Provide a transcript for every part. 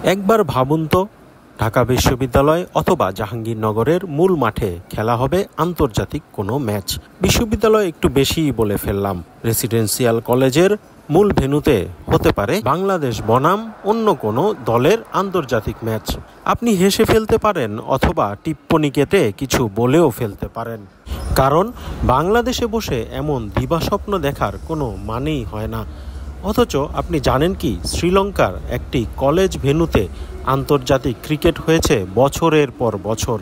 একবার ভাবুন তো, ঢাকা বিশ্ববিদ্যালয় অথবা জাহাঙ্গীরনগরের মূল মাঠে খেলা হবে আন্তর্জাতিক কোনো ম্যাচ। বিশ্ববিদ্যালয় একটু বেশিই বলে ফেললাম। রেসিডেন্সিয়াল কলেজের মূল ভেন্যুতে হতে পারে বাংলাদেশ বনাম অন্য কোনো দলের আন্তর্জাতিক ম্যাচ। আপনি হেসে ফেলতে পারেন অথবা টিপ্পনি কেটে কিছু বলেও ফেলতে পারেন, কারণ বাংলাদেশে বসে এমন দিবাস্বপ্ন দেখার কোনো মানেই হয় না। অথচ আপনি জানেন কি, শ্রীলঙ্কার একটি কলেজ ভেন্যুতে আন্তর্জাতিক ক্রিকেট হয়েছে বছরের পর বছর।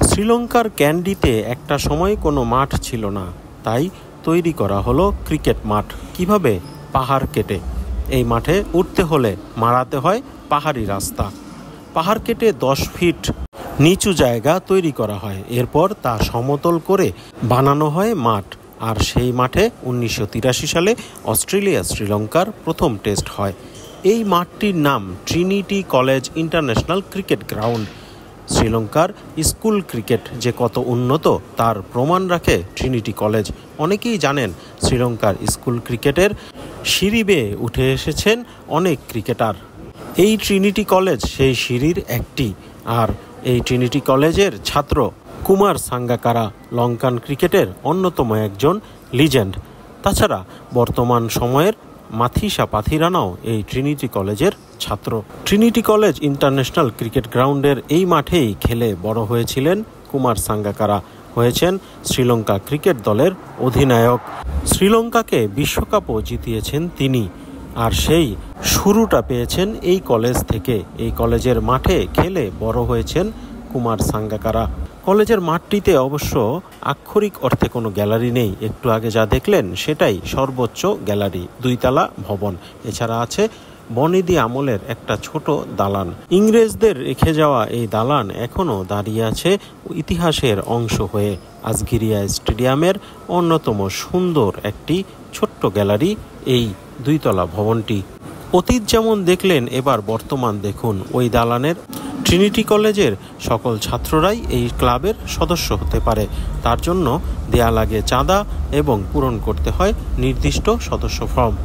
শ্রীলঙ্কার ক্যান্ডিতে একটা সময় কোনো মাঠ ছিল না, তাই তৈরি করা হলো ক্রিকেট মাঠ। কিভাবে? পাহাড় কেটে। এই মাঠে উঠতে হলে মারাতে হয় পাহাড়ি রাস্তা। পাহাড় কেটে 10 ফিট নিচু জায়গা তৈরি করা হয়, এরপর তা সমতল করে বানানো হয় মাঠ। আর সেই মাঠে 1983 সালে অস্ট্রেলিয়া শ্রীলঙ্কার প্রথম টেস্ট হয়। এই মাঠটির নাম Trinity college international cricket ground. শ্রীলঙ্কার স্কুল ক্রিকেট যে কত উন্নত তার প্রমাণ রাখে ট্রিনিটি কলেজ। অনেকেই জানেন শ্রীলঙ্কার স্কুল ক্রিকেটের সিঁড়ি বেয়ে উঠে এসেছেন অনেক ক্রিকেটার। এই ট্রিনিটি কলেজ সেই সিঁড়ির একটি। আর এই ট্রিনিটি কলেজের ছাত্র কুমার সাঙ্গাকারা লঙ্কান ক্রিকেটের অন্যতম একজন লিজেন্ড। তাছাড়া বর্তমান সময়ের মাথিসা পাথিরানাও এই ট্রিনিটি কলেজের ছাত্র। ট্রিনিটি কলেজ ইন্টারন্যাশনাল ক্রিকেট গ্রাউন্ডের এই মাঠেই খেলে বড় হয়েছিলেন কুমার সাঙ্গাকারা। হয়েছেন শ্রীলঙ্কা ক্রিকেট দলের অধিনায়ক। শ্রীলঙ্কাকে বিশ্বকাপও জিতিয়েছেন তিনি। আর সেই শুরুটা পেয়েছেন এই কলেজ থেকে। এই কলেজের মাঠে খেলে বড় হয়েছেন কুমার সাঙ্গাকারা। কলেজের মাঠটিতে অবশ্য আক্ষরিক অর্থে কোনো গ্যালারি নেই। একটু আগে যা দেখলেন সেটাই সর্বোচ্চ গ্যালারি, 2 তলা ভবন। এছাড়া আছে বনেদি আমলের একটা ছোট দালান। ইংরেজদের রেখে যাওয়া এই দালান এখনও দাঁড়িয়ে আছে ইতিহাসের অংশ হয়ে। আজগিরিয়া স্টেডিয়ামের অন্যতম সুন্দর একটি ছোট্ট গ্যালারি এই 2 তলা ভবনটি। অতীত যেমন দেখলেন, এবার বর্তমান দেখুন। ওই দালানের ট্রিনিটি কলেজের সকল ছাত্ররাই এই ক্লাবের সদস্য হতে পারে। তার জন্য দেয়া লাগে চাঁদা এবং পূরণ করতে হয় নির্দিষ্ট সদস্য ফর্ম।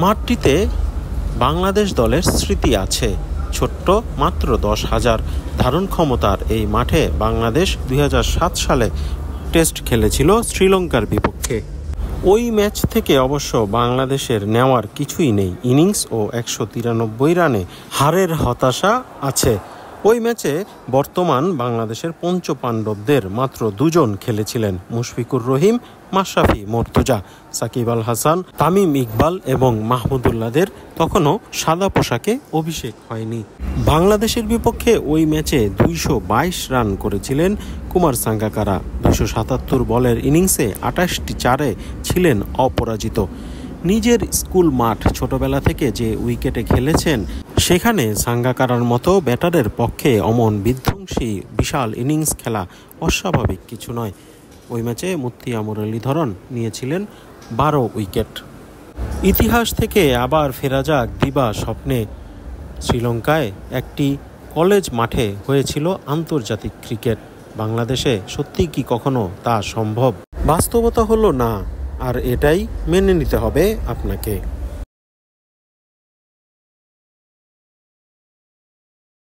মাঠটিতে বাংলাদেশ দলের স্মৃতি আছে। ছোট্ট মাত্র 10,000 ধারণ ক্ষমতার এই মাঠে বাংলাদেশ 2007 সালে টেস্ট খেলেছিল শ্রীলঙ্কার বিপক্ষে। ওই ম্যাচ থেকে অবশ্য বাংলাদেশের নেওয়ার কিছুই নেই। ইনিংস ও 193 রানে হারের হতাশা আছে। ওই ম্যাচে বর্তমান বাংলাদেশের পঞ্চপাণ্ডবদের মাত্র 2 জন খেলেছিলেন, মুশফিকুর রহিম, মাশরাফি মর্তুজা। সাকিব আল হাসান, তামিম ইকবাল এবং মাহমুদুল্লাহদের তখনও সাদা পোশাকে অভিষেক হয়নি। বাংলাদেশের বিপক্ষে ওই ম্যাচে 222 রান করেছিলেন কুমার সাঙ্গাকারা। 277 বলের ইনিংসে 28টি চারে ছিলেন অপরাজিত। নিজের স্কুল মাঠ, ছোটবেলা থেকে যে উইকেটে খেলেছেন, সেখানে সাঙ্গাকারার মতো ব্যাটারের পক্ষে অমন বিধ্বংসী বিশাল ইনিংস খেলা অস্বাভাবিক কিছু নয়। ওই ম্যাচে মুত্তিয়া মুরলীধরন নিয়েছিলেন 12 উইকেট। ইতিহাস থেকে আবার ফেরা যাক দিবা স্বপ্নে। শ্রীলঙ্কায় একটি কলেজ মাঠে হয়েছিল আন্তর্জাতিক ক্রিকেট। বাংলাদেশে সত্যি কি কখনো তা সম্ভব? বাস্তবতা হলো না, আর এটাই মেনে নিতে হবে আপনাকে।